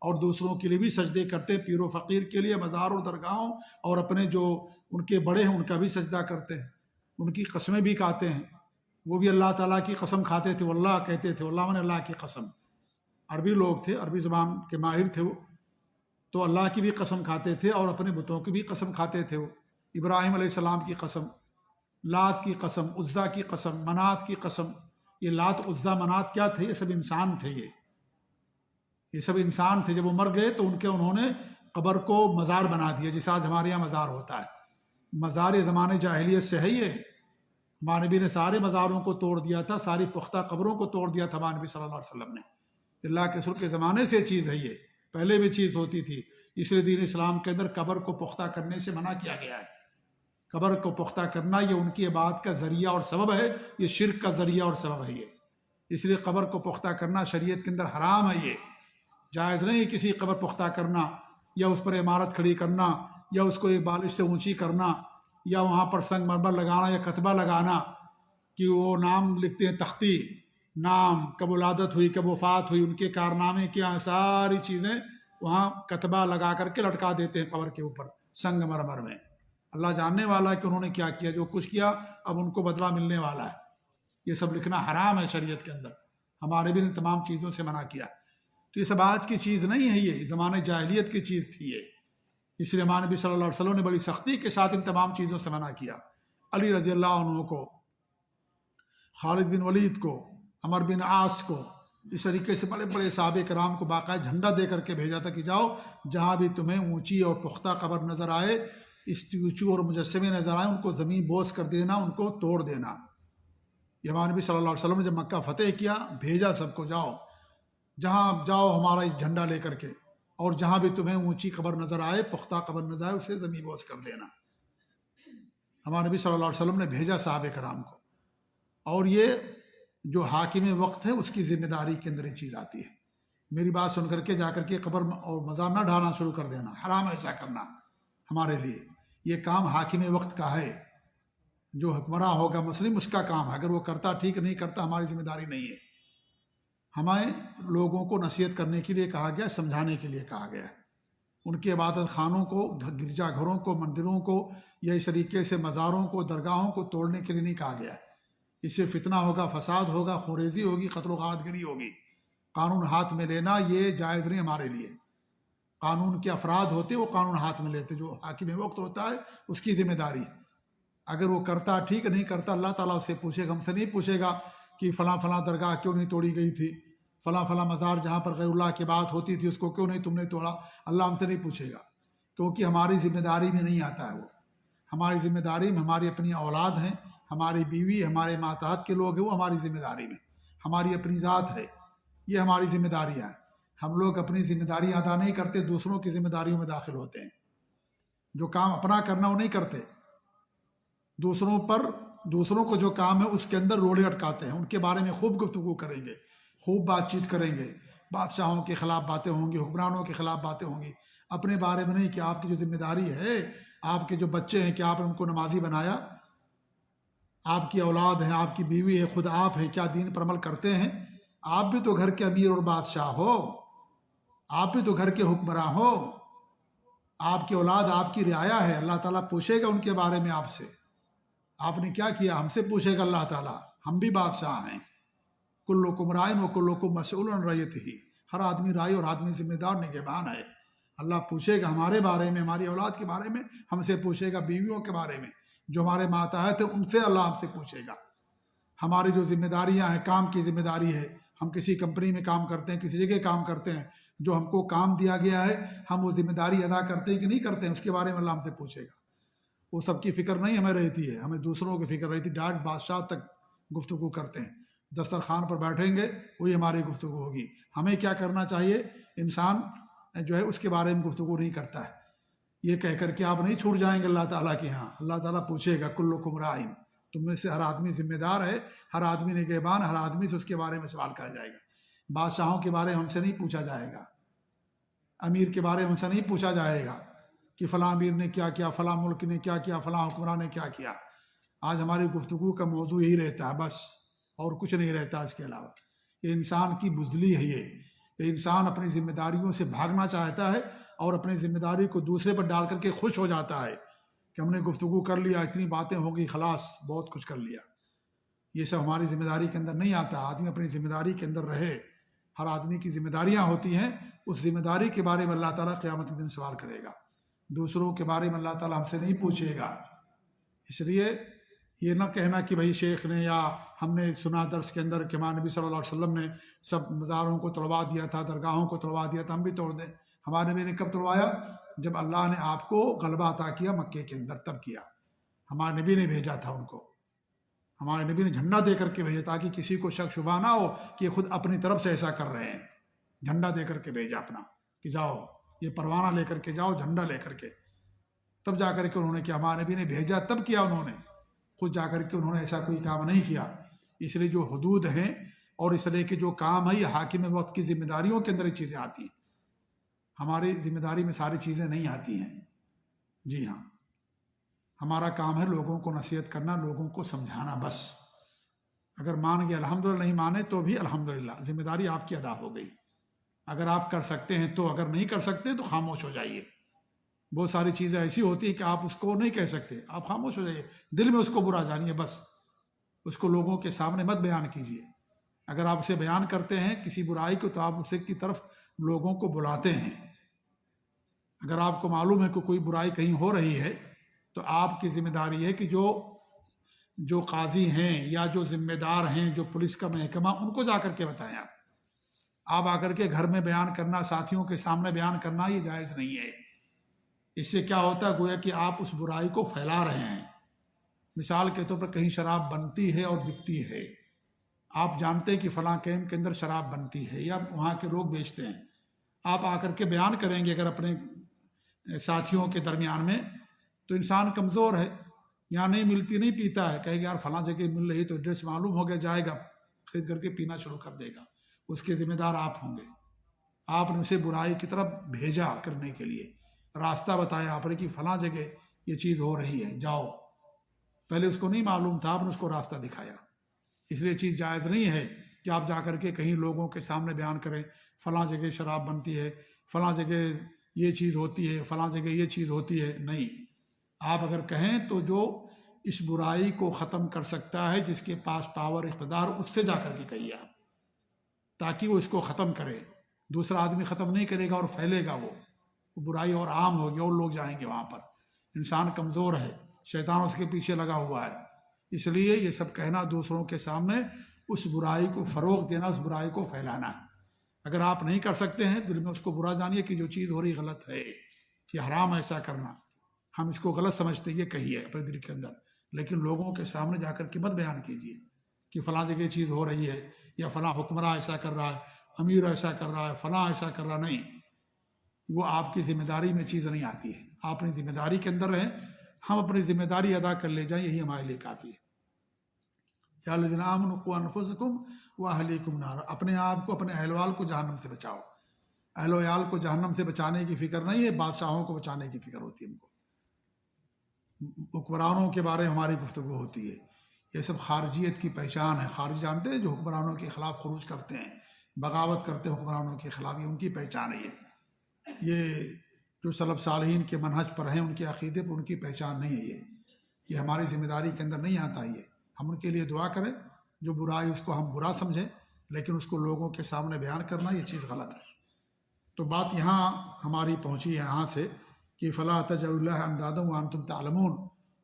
اور دوسروں کے لیے بھی سجدے کرتے ہیں، پیر و فقیر کے لیے، مزار اور درگاہوں، اور اپنے جو ان کے بڑے ہیں ان کا بھی سجدہ کرتے ہیں، ان کی قسمیں بھی کھاتے ہیں۔ وہ بھی اللہ تعالیٰ کی قسم کھاتے تھے، واللہ کہتے تھے، واللہ من اللہ کی قسم۔ عربی لوگ تھے، عربی زبان کے ماہر تھے وہ، تو اللہ کی بھی قسم کھاتے تھے اور اپنے بتوں کی بھی قسم کھاتے تھے وہ۔ ابراہیم علیہ السلام کی قسم، لات کی قسم، عزا کی قسم، منات کی قسم۔ یہ لات، عزا، منات کیا تھے؟ یہ سب انسان تھے، یہ سب انسان تھے۔ جب وہ مر گئے تو انہوں نے قبر کو مزار بنا دیا، جیسے آج ہمارے یہاں مزار ہوتا ہے۔ مزار زمانے جاہلیت سے ہے یہ۔ ہمارے نبی نے سارے مزاروں کو توڑ دیا تھا، ساری پختہ قبروں کو توڑ دیا تھا ہمارے نبی صلی اللہ علیہ وسلم نے۔ اللہ کے رسول کے زمانے سے چیز ہے یہ، پہلے بھی چیز ہوتی تھی، اس لیے دین اسلام کے اندر قبر کو پختہ کرنے سے منع کیا گیا ہے۔ قبر کو پختہ کرنا یہ ان کی عبادت کا ذریعہ اور سبب ہے، یہ شرک کا ذریعہ اور سبب ہے یہ۔ اس لیے قبر کو پختہ کرنا شریعت کے اندر حرام ہے، یہ جائز نہیں کسی قبر پختہ کرنا، یا اس پر عمارت کھڑی کرنا، یا اس کو ایک بالش سے اونچی کرنا، یا وہاں پر سنگ مرمر لگانا یا کتبہ لگانا کہ وہ نام لکھتے ہیں، تختی نام، کب ولادت ہوئی، کب وفات ہوئی، ان کے کارنامے کیا، ساری چیزیں وہاں کتبہ لگا کر کے لٹکا دیتے ہیں قبر کے اوپر سنگ مرمر میں۔ اللہ جاننے والا ہے کہ انہوں نے کیا کیا، جو کچھ کیا اب ان کو بدلہ ملنے والا ہے۔ یہ سب لکھنا حرام ہے شریعت کے اندر، ہمارے بھی نے تمام چیزوں سے منع کیا۔ تو یہ سب آج کی چیز نہیں ہے، یہ زمانے جاہلیت کی چیز تھی یہ۔ اس لیے ہمارے نبی صلی اللہ علیہ وسلم نے بڑی سختی کے ساتھ ان تمام چیزوں سے منع کیا۔ علی رضی اللہ عنہ کو، خالد بن ولید کو، عمر بن عاص کو، اس طریقے سے بڑے بڑے صحابہ کرام کو باقاعدہ جھنڈا دے کر کے بھیجا تھا کہ جاؤ جہاں بھی تمہیں اونچی اور پختہ قبر نظر آئے، اسٹیچو اور مجسمے نظر آئے، ان کو زمین بوس کر دینا، ان کو توڑ دینا۔ یہ ہمارے نبی صلی اللہ علیہ وسلم نے جب مکہ فتح کیا، بھیجا سب کو، جاؤ جہاں جاؤ ہمارا اس جھنڈا لے کر کے، اور جہاں بھی تمہیں اونچی قبر نظر آئے، پختہ قبر نظر آئے، اسے زمین بوس کر دینا۔ ہمارے نبی صلی اللہ علیہ وسلم نے بھیجا صحابہ کرام کو، اور یہ جو حاکم وقت ہے اس کی ذمہ داری کے اندر یہ چیز آتی ہے۔ میری بات سن کر کے جا کر کے قبر اور مزار نہ ڈھانا شروع کر دینا، حرام ایسا کرنا ہمارے لیے۔ یہ کام حاکم وقت کا ہے، جو حکمراں ہوگا مسلم، اس کا کام ہے۔ اگر وہ کرتا ٹھیک، نہیں کرتا ہماری ذمہ داری نہیں ہے۔ ہمیں لوگوں کو نصیحت کرنے کے لیے کہا گیا، سمجھانے کے لیے کہا گیا۔ ان کے عبادت خانوں کو، گرجا گھروں کو، مندروں کو، یا اس طریقے سے مزاروں کو، درگاہوں کو توڑنے کے لیے نہیں کہا گیا۔ اس سے فتنہ ہوگا، فساد ہوگا، خوریزی ہوگی، قتل و غارت گری ہوگی۔ قانون ہاتھ میں لینا یہ جائز نہیں ہمارے لیے۔ قانون کے افراد ہوتے وہ قانون ہاتھ میں لیتے، جو حاکم وقت ہوتا ہے اس کی ذمہ داری ہے۔ اگر وہ کرتا ٹھیک، نہیں کرتا اللہ تعالیٰ اس سے پوچھے گا۔ ہم سے نہیں پوچھے گا کہ فلاں فلاں درگاہ کیوں نہیں توڑی گئی تھی، فلاں فلاں مزار جہاں پر غیر اللہ کی بات ہوتی تھی اس کو کیوں نہیں تم نے توڑا۔ اللہ ہم سے نہیں پوچھے گا، کیونکہ ہماری ذمہ داری میں نہیں آتا ہے وہ۔ ہماری ذمہ داری میں ہماری اپنی اولاد ہیں، ہماری بیوی، ہمارے ماتحت کے لوگ ہیں، وہ ہماری ذمہ داری میں۔ ہماری اپنی ذات ہے، یہ ہماری ذمہ داریاں ہیں۔ ہم لوگ اپنی ذمہ داری ادا نہیں کرتے، دوسروں کی ذمہ داریوں میں داخل ہوتے ہیں۔ جو کام اپنا کرنا وہ نہیں کرتے، دوسروں کو جو کام ہے اس کے اندر روڑے اٹکاتے ہیں۔ ان کے بارے میں خوب گفتگو کریں گے، خوب بات چیت کریں گے، بادشاہوں کے خلاف باتیں ہوں گی، حکمرانوں کے خلاف باتیں ہوں گی، اپنے بارے میں نہیں کہ آپ کی جو ذمہ داری ہے، آپ کے جو بچے ہیں کیا آپ نے ان کو نمازی بنایا، آپ کی اولاد ہے، آپ کی بیوی ہے، خود آپ ہیں، کیا دین پر عمل کرتے ہیں؟ آپ بھی تو گھر کے امیر اور بادشاہ ہو، آپ بھی تو گھر کے حکمراں ہو، آپ کی اولاد آپ کی رعایا ہے۔ اللہ تعالیٰ پوچھے گا ان کے بارے میں آپ سے، آپ نے کیا کیا، ہم سے پوچھے گا اللہ تعالیٰ۔ ہم بھی بادشاہ ہیں، کلکم رائن و کلکم مسئول عن رعیتہ، ہر آدمی رائی اور آدمی ذمہ دار نگہبان ہے۔ اللہ پوچھے گا ہمارے بارے میں، ہماری اولاد کے بارے میں، ہم سے پوچھے گا بیویوں کے بارے میں، جو ہمارے ماتحت ہیں ان سے اللہ ہم سے پوچھے گا۔ ہماری جو ذمہ داریاں ہیں، کام کی ذمہ داری ہے، ہم کسی کمپنی میں کام کرتے ہیں، کسی جگہ کام کرتے ہیں، جو ہم کو کام دیا گیا ہے ہم وہ ذمہ داری ادا کرتے ہیں کہ نہیں کرتے ہیں، اس کے بارے میں اللہ ہم سے پوچھے گا۔ وہ سب کی فکر نہیں ہمیں رہتی ہے، ہمیں دوسروں کی فکر رہتی ہے۔ ڈائریکٹ بادشاہ تک گفتگو کرتے ہیں، دسترخوان پر بیٹھیں گے وہی ہماری گفتگو ہوگی۔ ہمیں کیا کرنا چاہیے؟ انسان جو ہے اس کے بارے میں گفتگو نہیں کرتا ہے، یہ کہہ کر کے آپ نہیں چھوٹ جائیں گے اللہ تعالیٰ کے ہاں۔ اللہ تعالیٰ پوچھے گا کلکم راعٍ، تم میں سے ہر آدمی ذمہ دار ہے، ہر آدمی نگہبان، ہر آدمی سے اس کے بارے میں سوال کرا جائے گا۔ بادشاہوں کے بارے میں ہم سے نہیں پوچھا جائے گا، امیر کے بارے میں ہم سے نہیں پوچھا جائے گا کہ فلاں امیر نے کیا کیا، فلاں ملک نے کیا کیا، فلاں حکمران نے کیا کیا۔ آج ہماری گفتگو کا موضوع یہی رہتا ہے بس، اور کچھ نہیں رہتا اس کے علاوہ۔ یہ انسان کی بزدلی ہے، یہ انسان اپنی ذمہ داریوں سے بھاگنا چاہتا ہے اور اپنی ذمہ داری کو دوسرے پر ڈال کر کے خوش ہو جاتا ہے کہ ہم نے گفتگو کر لیا، اتنی باتیں ہو گئی، خلاص بہت کچھ کر لیا۔ یہ سب ہماری ذمہ داری کے اندر نہیں آتا۔ آدمی اپنی ذمہ داری کے اندر رہے، ہر آدمی کی ذمہ داریاں ہوتی ہیں، اس ذمہ داری کے بارے میں اللہ تعالیٰ قیامت کے دن سوال کرے گا۔ دوسروں کے بارے میں اللہ تعالیٰ ہم سے نہیں پوچھے گا۔ اس لیے یہ نہ کہنا کہ بھائی شیخ نے یا ہم نے سنا درس کے اندر کہ ہمارے نبی صلی اللہ علیہ وسلم نے سب مزاروں کو توڑوا دیا تھا، درگاہوں کو توڑوا دیا تھا، ہم بھی توڑ دیں۔ ہمارے نبی نے کب توڑوایا؟ جب اللہ نے آپ کو غلبہ عطا کیا مکے کے اندر، تب کیا۔ ہمارے نبی نے بھیجا تھا ان کو، ہمارے نبی نے جھنڈا دے کر کے بھیجا تاکہ کسی کو شک شبہ نہ ہو کہ خود اپنی طرف سے ایسا کر رہے ہیں۔ جھنڈا دے کر کے بھیجا اپنا کہ جاؤ یہ پروانہ لے کر کے جاؤ، جھنڈا لے کر کے، تب جا کر کے انہوں نے کیا۔ ہمارے نبی نے بھیجا تب کیا، انہوں نے خود جا کر کے انہوں نے ایسا کوئی کام نہیں کیا۔ اس لیے جو حدود ہیں اور اس لیے کہ جو کام ہے یہ حاکم وقت کی ذمہ داریوں کے اندر یہ چیزیں آتی ہیں، ہماری ذمہ داری میں ساری چیزیں نہیں آتی ہیں۔ جی ہاں، ہمارا کام ہے لوگوں کو نصیحت کرنا، لوگوں کو سمجھانا بس۔ اگر مان گئے الحمدللہ، نہیں مانے تو بھی الحمدللہ، ذمہ داری آپ کی ادا ہو گئی۔ اگر آپ کر سکتے ہیں تو، اگر نہیں کر سکتے تو خاموش ہو جائیے۔ بہت ساری چیزیں ایسی ہوتی ہیں کہ آپ اس کو نہیں کہہ سکتے، آپ خاموش ہو جائیے، دل میں اس کو برا جانیے بس، اس کو لوگوں کے سامنے مت بیان کیجیے۔ اگر آپ اسے بیان کرتے ہیں کسی برائی کو تو آپ اسے کی طرف لوگوں کو بلاتے ہیں۔ اگر آپ کو معلوم ہے کہ کوئی برائی کہیں ہو رہی ہے تو آپ کی ذمہ داری ہے کہ جو قاضی ہیں یا جو ذمہ دار ہیں، جو پولیس کا محکمہ، ان کو جا کر کے بتائیں۔ آپ آ کر کے گھر میں بیان کرنا، ساتھیوں کے سامنے بیان کرنا، یہ جائز نہیں ہے۔ اس سے کیا ہوتا ہے؟ گویا کہ آپ اس برائی کو پھیلا رہے ہیں۔ مثال کے طور پر کہیں شراب بنتی ہے اور بکتی ہے، آپ جانتے ہیں کہ فلاں کیمپ کے اندر شراب بنتی ہے یا وہاں کے لوگ بیچتے ہیں، آپ آ کر کے بیان کریں گے اگر اپنے ساتھیوں کے درمیان میں، تو انسان کمزور ہے، یہاں نہیں ملتی نہیں پیتا ہے، کہے گا یار فلاں جگہ مل رہی تو ایڈریس معلوم ہو گیا، جائے گا خرید کر کے پینا شروع کر دے گا، اس کے ذمہ دار آپ ہوں گے۔ آپ نے اسے برائی کی طرف بھیجا کرنے کے لیے، راستہ بتایا آپ نے کہ فلاں جگہ یہ چیز ہو رہی ہے، جاؤ، پہلے اس کو نہیں معلوم تھا، آپ نے اس کو راستہ دکھایا۔ اس لیے چیز جائز نہیں ہے کہ آپ جا کر کے کہیں لوگوں کے سامنے بیان کریں فلاں جگہ شراب بنتی ہے، فلاں جگہ یہ چیز ہوتی ہے، فلاں جگہ یہ چیز ہوتی ہے، نہیں۔ آپ اگر کہیں تو جو اس برائی کو ختم کر سکتا ہے، جس کے پاس پاور اقتدار، اس سے جا کر کے کہیے آپ، تاکہ وہ اس کو ختم کرے۔ دوسرا آدمی ختم نہیں کرے گا اور پھیلے گا، وہ برائی اور عام ہوگی اور لوگ جائیں گے وہاں پر۔ انسان کمزور ہے، شیطان اس کے پیچھے لگا ہوا ہے، اس لیے یہ سب کہنا دوسروں کے سامنے، اس برائی کو فروغ دینا، اس برائی کو پھیلانا ہے۔ اگر آپ نہیں کر سکتے ہیں، دل میں اس کو برا جانیے کہ جو چیز ہو رہی غلط ہے، یہ حرام ہے ایسا کرنا، ہم اس کو غلط سمجھتے، یہ کہیے اپنے دل کے اندر، لیکن لوگوں کے سامنے جا کر کے مت بیان کیجیے کہ فلاں جگہ چیز ہو رہی ہے، یا فلاں حکمراں ایسا کر رہا ہے، امیر ایسا کر رہا ہے، فلاں ایسا کر رہا، نہیں۔ وہ آپ کی ذمہ داری میں چیز نہیں آتی ہے، آپ اپنی ذمہ داری کے اندر رہیں، ہم اپنی ذمہ داری ادا کر لے جائیں، یہی ہمارے لیے کافی ہے۔ یا الذین آمنوا قوا انفسکم واہلیکم نارا، اپنے آپ کو، اپنے اہل وال کو جہنم سے بچاؤ۔ اہل و عیال کو جہنم سے بچانے کی فکر نہیں ہے، بادشاہوں کو بچانے کی فکر ہوتی ہے ہم کو۔ حکمرانوں کے بارے میں ہماری گفتگو ہوتی ہے، یہ سب خارجیت کی پہچان ہے۔ خارج جانتے ہیں جو حکمرانوں کے خلاف خروج کرتے ہیں، بغاوت کرتے ہیں حکمرانوں کے خلاف، یہ ان کی پہچان ہے۔ یہ جو سلف صالحین کے منہج پر ہیں، ان کے عقیدے پر، ان کی پہچان نہیں ہے۔ یہ ہماری ذمہ داری کے اندر نہیں آتا۔ یہ ہم ان کے لیے دعا کریں، جو برائی اس کو ہم برا سمجھیں، لیکن اس کو لوگوں کے سامنے بیان کرنا یہ چیز غلط ہے۔ تو بات یہاں ہماری پہنچی ہے یہاں سے کہ فلا تجعلوا اللہ اندادا وانتم تعلمون،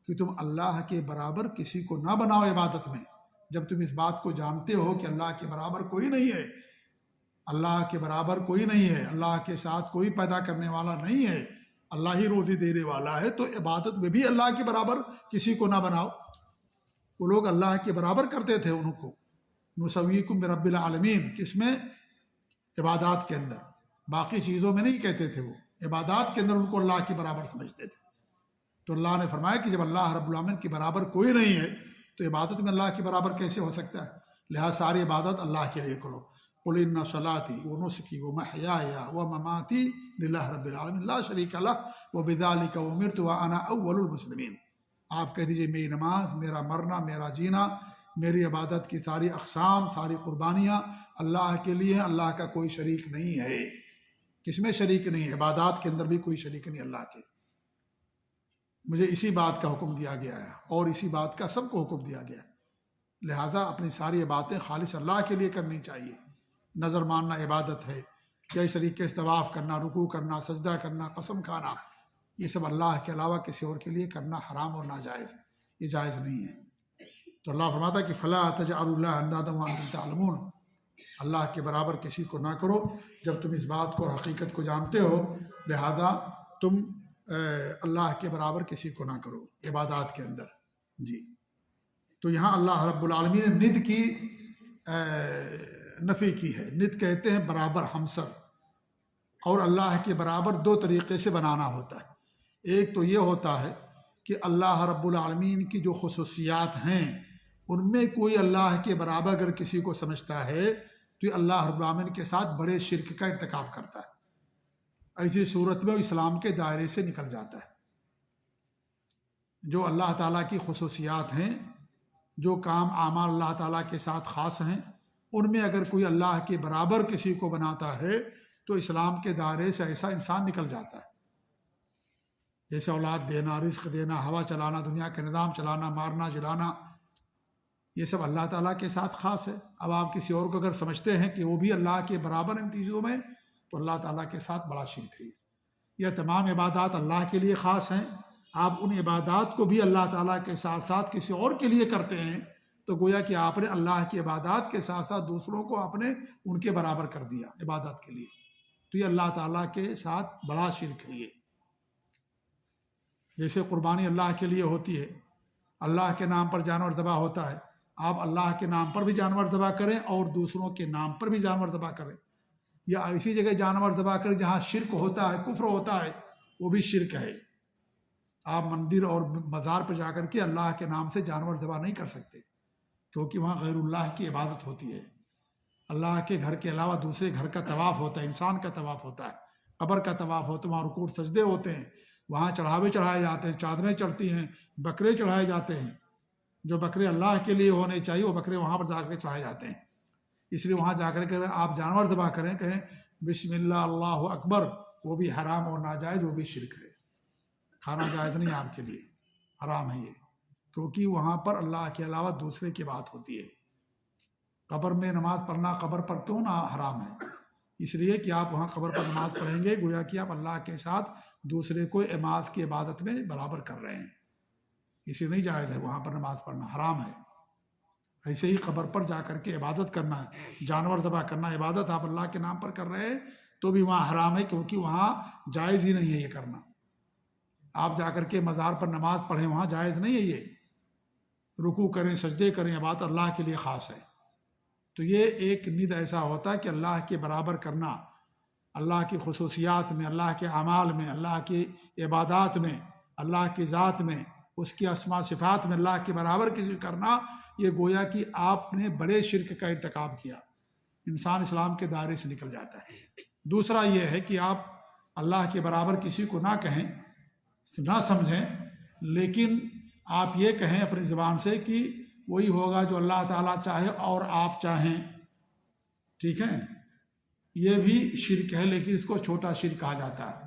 کہ تم اللہ کے برابر کسی کو نہ بناؤ عبادت میں، جب تم اس بات کو جانتے ہو کہ اللہ کے برابر کوئی نہیں ہے، اللہ کے برابر کوئی نہیں ہے، اللہ کے ساتھ کوئی پیدا کرنے والا نہیں ہے، اللہ ہی روزی دینے والا ہے، تو عبادت میں بھی اللہ کے برابر کسی کو نہ بناؤ۔ وہ لوگ اللہ کے برابر کرتے تھے ان کو، نسویکم برب العالمین، کس میں؟ عبادات کے اندر، باقی چیزوں میں نہیں کہتے تھے، وہ عبادات کے اندر ان کو اللہ کے برابر سمجھتے تھے۔ تو اللہ نے فرمایا کہ جب اللہ رب العالمین کے برابر کوئی نہیں ہے تو عبادت میں اللہ کے برابر کیسے ہو سکتا ہے؟ لہٰذا ساری عبادت اللہ کے لیے کرو۔ قل ان صلاتی ونسکی ومحیای ومماتی للہ رب العالمین لا شریک لہ وبذالک امرت وانا اول المسلمین۔ آپ کہہ دیجئے میری نماز، میرا مرنا، میرا جینا، میری عبادت کی ساری اقسام، ساری قربانیاں اللہ کے لیے ہیں، اللہ کا کوئی شریک نہیں ہے۔ کس میں شریک نہیں ہے؟ عبادات کے اندر بھی کوئی شریک نہیں اللہ کے۔ مجھے اسی بات کا حکم دیا گیا ہے، اور اسی بات کا سب کو حکم دیا گیا ہے، لہٰذا اپنی ساری باتیں خالص اللہ کے لیے کرنی چاہیے۔ نظر ماننا عبادت ہے، کس طریقے سے طواف کرنا، رکوع کرنا، سجدہ کرنا، قسم کھانا، یہ سب اللہ کے علاوہ کسی اور کے لیے کرنا حرام اور ناجائز، یہ جائز نہیں ہے۔ تو اللہ فرماتا ہے کہ فلا تجعلوا اللہ اندادا وانتم تعلمون، اللہ کے برابر کسی کو نہ کرو جب تم اس بات کو اور حقیقت کو جانتے ہو، لہذا تم اللہ کے برابر کسی کو نہ کرو عبادات کے اندر۔ جی، تو یہاں اللہ رب العالمین نے ند کی نفی کی ہے۔ ند کہتے ہیں برابر، ہمسر، اور اللہ کے برابر دو طریقے سے بنانا ہوتا ہے۔ ایک تو یہ ہوتا ہے کہ اللہ رب العالمین کی جو خصوصیات ہیں ان میں کوئی اللہ کے برابر اگر کسی کو سمجھتا ہے تو یہ اللہ رب العالمین کے ساتھ بڑے شرک کا ارتکاب کرتا ہے، ایسی صورت میں وہ اسلام کے دائرے سے نکل جاتا ہے۔ جو اللہ تعالیٰ کی خصوصیات ہیں، جو کام اعمال اللہ تعالیٰ کے ساتھ خاص ہیں، ان میں اگر کوئی اللہ کے برابر کسی کو بناتا ہے تو اسلام کے دائرے سے ایسا انسان نکل جاتا ہے۔ جیسے اولاد دینا، رزق دینا، ہوا چلانا، دنیا کا نظام چلانا، مارنا جلانا، یہ سب اللہ تعالیٰ کے ساتھ خاص ہے۔ اب آپ کسی اور کو اگر سمجھتے ہیں کہ وہ بھی اللہ کے برابر ان چیزوں میں، تو اللہ تعالیٰ کے ساتھ بڑا شرک ہے۔ یہ تمام عبادات اللہ کے لیے خاص ہیں، آپ ان عبادات کو بھی اللہ تعالیٰ کے ساتھ ساتھ کسی اور کے لیے کرتے ہیں تو گویا کہ آپ نے اللہ کی عبادات کے ساتھ ساتھ دوسروں کو آپ نے ان کے برابر کر دیا عبادت کے لیے، تو یہ اللہ تعالیٰ کے ساتھ بڑا شرک ہے۔ یہ جیسے قربانی اللہ کے لیے ہوتی ہے، اللہ کے نام پر جانور ذبح ہوتا ہے، آپ اللہ کے نام پر بھی جانور ذبح کریں اور دوسروں کے نام پر بھی جانور ذبح کریں، یا ایسی جگہ جانور ذبح کریں جہاں شرک ہوتا ہے، کفر ہوتا ہے، وہ بھی شرک ہے۔ آپ مندر اور مزار پر جا کر کے اللہ کے نام سے جانور ذبح نہیں کر سکتے، کیونکہ وہاں غیر اللہ کی عبادت ہوتی ہے۔ اللہ کے گھر کے علاوہ دوسرے گھر کا طواف ہوتا ہے، انسان کا طواف ہوتا ہے، قبر کا طواف ہوتا ہے، وہاں رکوع سجدے ہوتے ہیں، وہاں چڑھاوے چڑھائے جاتے ہیں، چادریں چڑھتی ہیں، بکرے چڑھائے جاتے ہیں۔ جو بکرے اللہ کے لیے ہونے چاہیے وہ بکرے وہاں پر جا کر چڑھائے جاتے ہیں۔ اس لیے وہاں جا کر کے آپ جانور ذبح کریں، کہیں بسم اللہ اللہ اکبر، وہ بھی حرام اور ناجائز، وہ بھی شرک ہے۔ کھانا جائز نہیں آپ کے لیے، حرام ہے یہ، کیونکہ وہاں پر اللہ کے علاوہ دوسرے کی بات ہوتی ہے۔ قبر میں نماز پڑھنا قبر پر کیوں نہ حرام ہے؟ اس لیے کہ آپ وہاں قبر پر نماز پڑھیں گے گویا کہ آپ اللہ کے ساتھ دوسرے کو نماز کی عبادت میں برابر کر رہے ہیں، اسے نہیں جائز ہے، وہاں پر نماز پڑھنا حرام ہے۔ ایسے ہی قبر پر جا کر کے عبادت کرنا، جانور ذبح کرنا عبادت آپ اللہ کے نام پر کر رہے ہیں تو بھی وہاں حرام ہے، کیونکہ وہاں جائز ہی نہیں ہے یہ کرنا۔ آپ جا کر کے مزار پر نماز پڑھیں، وہاں جائز نہیں ہے یہ، رکوع کریں، سجدے کریں، عبادت اللہ کے لیے خاص ہے۔ تو یہ ایک ند ایسا ہوتا ہے کہ اللہ کے برابر کرنا، اللہ کی خصوصیات میں، اللہ کے اعمال میں، اللہ کی عبادات میں، اللہ کی ذات میں، اس کی اسماء صفات میں اللہ کے برابر کسی کرنا، یہ گویا کہ آپ نے بڑے شرک کا ارتکاب کیا، انسان اسلام کے دائرے سے نکل جاتا ہے۔ دوسرا یہ ہے کہ آپ اللہ کے برابر کسی کو نہ کہیں، نہ سمجھیں، لیکن آپ یہ کہیں اپنی زبان سے کہ وہی ہوگا جو اللہ تعالیٰ چاہے اور آپ چاہیں، ٹھیک ہے؟ یہ بھی شرک ہے، لیکن اس کو چھوٹا شرک کہا جاتا ہے۔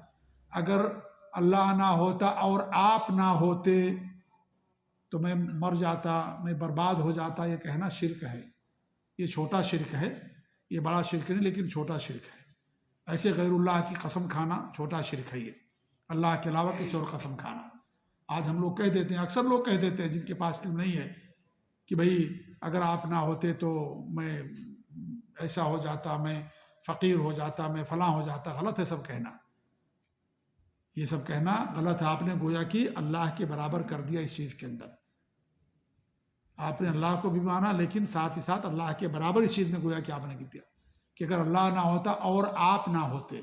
اگر اللہ نہ ہوتا اور آپ نہ ہوتے تو میں مر جاتا، میں برباد ہو جاتا، یہ کہنا شرک ہے، یہ چھوٹا شرک ہے، یہ بڑا شرک نہیں لیکن چھوٹا شرک ہے۔ ایسے غیر اللہ کی قسم کھانا چھوٹا شرک ہے، یہ اللہ کے علاوہ کسی اور قسم کھانا۔ آج ہم لوگ کہہ دیتے ہیں، اکثر لوگ کہہ دیتے ہیں جن کے پاس علم نہیں ہے کہ بھئی اگر آپ نہ ہوتے تو میں ایسا ہو جاتا، میں فقیر ہو جاتا، میں فلاں ہو جاتا۔ غلط ہے سب کہنا، یہ سب کہنا غلط ہے۔ آپ نے گویا کہ اللہ کے برابر کر دیا اس چیز کے اندر، آپ نے اللہ کو بھی مانا لیکن ساتھ ہی ساتھ اللہ کے برابر اس چیز میں گویا کہ آپ نے دیا کہ اگر اللہ نہ ہوتا اور آپ نہ ہوتے،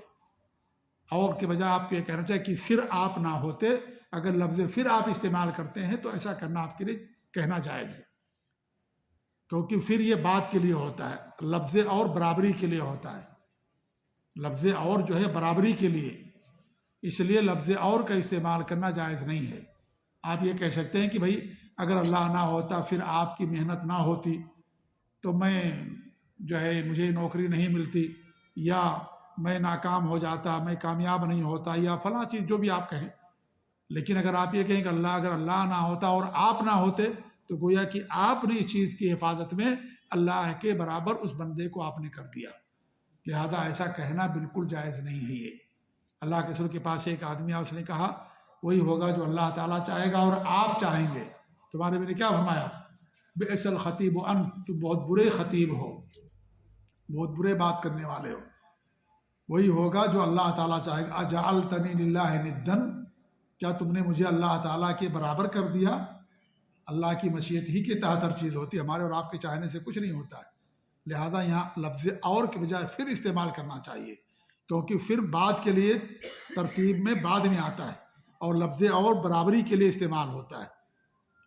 اور کے بجائے آپ کو یہ کہنا چاہیے کہ پھر آپ نہ ہوتے۔ اگر لفظ پھر آپ استعمال کرتے ہیں تو ایسا کرنا آپ کے لیے کہنا جائز ہے، کیونکہ پھر یہ بات کے لیے ہوتا ہے، لفظ اور برابری کے لیے ہوتا ہے، لفظ اور جو ہے برابری کے لیے، اس لیے لفظ اور کا استعمال کرنا جائز نہیں ہے۔ آپ یہ کہہ سکتے ہیں کہ بھائی اگر اللہ نہ ہوتا، پھر آپ کی محنت نہ ہوتی تو میں جو ہے مجھے نوکری نہیں ملتی، یا میں ناکام ہو جاتا، میں کامیاب نہیں ہوتا، یا فلاں چیز جو بھی آپ کہیں۔ لیکن اگر آپ یہ کہیں کہ اگر اللہ نہ ہوتا اور آپ نہ ہوتے تو گویا کہ آپ نے اس چیز کی حفاظت میں اللہ کے برابر اس بندے کو آپ نے کر دیا، لہذا ایسا کہنا بالکل جائز نہیں ہے۔ یہ اللہ کے رسول کے پاس ایک آدمی آیا، اس نے کہا وہی ہوگا جو اللہ تعالیٰ چاہے گا اور آپ چاہیں گے۔ تمہارے میں نے کیا فرمایا؟ بئس الخطیب انت، تم بہت برے خطیب ہو، بہت برے بات کرنے والے ہو۔ وہی ہوگا جو اللہ تعالیٰ چاہے گا۔ اجعلتنی للہ ندًا، کیا تم نے مجھے اللہ تعالیٰ کے برابر کر دیا؟ اللہ کی مشیت ہی کے تحت ہر چیز ہوتی ہے، ہمارے اور آپ کے چاہنے سے کچھ نہیں ہوتا ہے۔ لہذا یہاں لفظ اور کے بجائے پھر استعمال کرنا چاہیے، کیونکہ پھر بعد کے لیے ترتیب میں بعد میں آتا ہے، اور لفظ اور برابری کے لیے استعمال ہوتا ہے،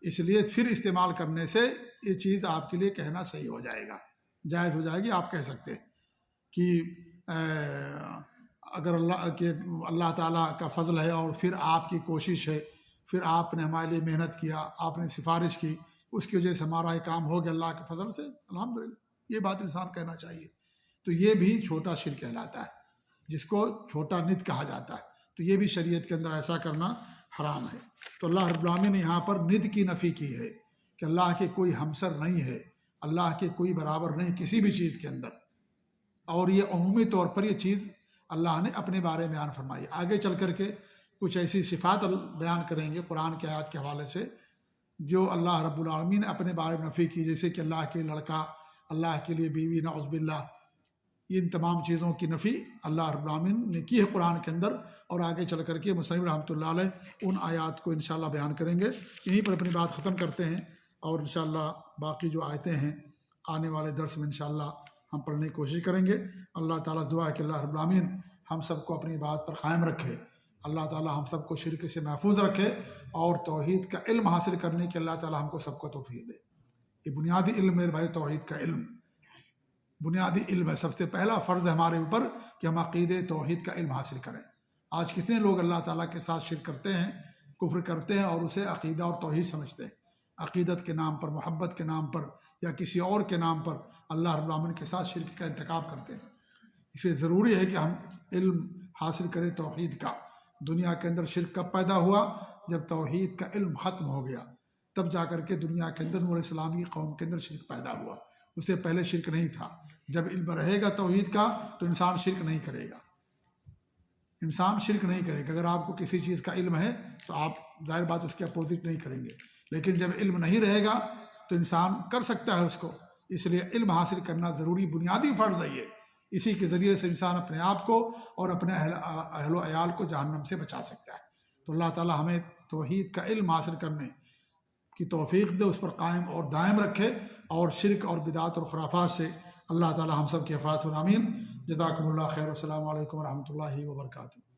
اس لیے پھر استعمال کرنے سے یہ چیز آپ کے لیے کہنا صحیح ہو جائے گا، جائز ہو جائے گی۔ آپ کہہ سکتے ہیں کہ اگر اللہ تعالیٰ کا فضل ہے اور پھر آپ کی کوشش ہے، پھر آپ نے ہمارے لیے محنت کیا، آپ نے سفارش کی، اس کی وجہ سے ہمارا یہ کام ہو گیا اللہ کے فضل سے، الحمدللہ، یہ بات انسان کہنا چاہیے۔ تو یہ بھی چھوٹا شرک کہلاتا ہے، جس کو چھوٹا ند کہا جاتا ہے۔ تو یہ بھی شریعت کے اندر ایسا کرنا حرام ہے۔ تو اللہ رب العالمین نے یہاں پر ند کی نفی کی ہے کہ اللہ کے کوئی ہمسر نہیں ہے، اللہ کے کوئی برابر نہیں کسی بھی چیز کے اندر، اور یہ عمومی طور پر یہ چیز اللہ نے اپنے بارے میں بیان فرمائی۔ آگے چل کر کے کچھ ایسی صفات بیان کریں گے قرآن کے آیات کے حوالے سے جو اللہ رب العالمین نے اپنے بارے میں نفی کی، جیسے کہ اللہ کے لڑکا، اللہ کے لیے بیوی، نعوذ باللہ، ان تمام چیزوں کی نفی اللہ رب العالمین نے کی ہے قرآن کے اندر۔ اور آگے چل کر کے مصنف رحمۃ اللہ علیہ ان آیات کو انشاءاللہ بیان کریں گے۔ یہیں پر اپنی بات ختم کرتے ہیں، اور انشاءاللہ باقی جو آیتیں ہیں آنے والے درس میں انشاءاللہ ہم پڑھنے کی کوشش کریں گے۔ اللہ تعالیٰ دعا ہے کہ اللہ رب العالمین ہم سب کو اپنی بات پر قائم رکھے، اللہ تعالیٰ ہم سب کو شرک سے محفوظ رکھے، اور توحید کا علم حاصل کرنے کے اللہ تعالیٰ ہم کو سب کو توفیق دے۔ یہ بنیادی علم میرے بھائی، توحید کا علم بنیادی علم ہے۔ سب سے پہلا فرض ہے ہمارے اوپر کہ ہم عقیدے توحید کا علم حاصل کریں۔ آج کتنے لوگ اللہ تعالیٰ کے ساتھ شرک کرتے ہیں، کفر کرتے ہیں، اور اسے عقیدہ اور توحید سمجھتے ہیں۔ عقیدت کے نام پر، محبت کے نام پر، یا کسی اور کے نام پر اللہ رب العالمین کے ساتھ شرک کا ارتکاب کرتے ہیں۔ اس لیے ضروری ہے کہ ہم علم حاصل کریں توحید کا۔ دنیا کے اندر شرک کب پیدا ہوا؟ جب توحید کا علم ختم ہو گیا، تب جا کر کے دنیا کے اندر نور اسلام کی قوم کے اندر شرک پیدا ہوا۔ اس سے پہلے شرک نہیں تھا۔ جب علم رہے گا توحید کا تو انسان شرک نہیں کرے گا، انسان شرک نہیں کرے گا۔ اگر آپ کو کسی چیز کا علم ہے تو آپ ظاہر بات اس کے اپوزٹ نہیں کریں گے، لیکن جب علم نہیں رہے گا تو انسان کر سکتا ہے اس کو۔ اس لیے علم حاصل کرنا ضروری بنیادی فرض ہے یہ۔ اسی کے ذریعے سے انسان اپنے آپ کو اور اپنے اہل و عیال کو جہنم سے بچا سکتا ہے۔ تو اللہ تعالیٰ ہمیں توحید کا علم حاصل کرنے کی توفیق دے، اس پر قائم اور دائم رکھے، اور شرک اور بدعات اور خرافات سے اللہ تعالیٰ ہم سب کی حفاظت فرمائے۔ آمین۔ جزاکم اللہ خیر، السلام علیکم ورحمۃ اللہ وبرکاتہ۔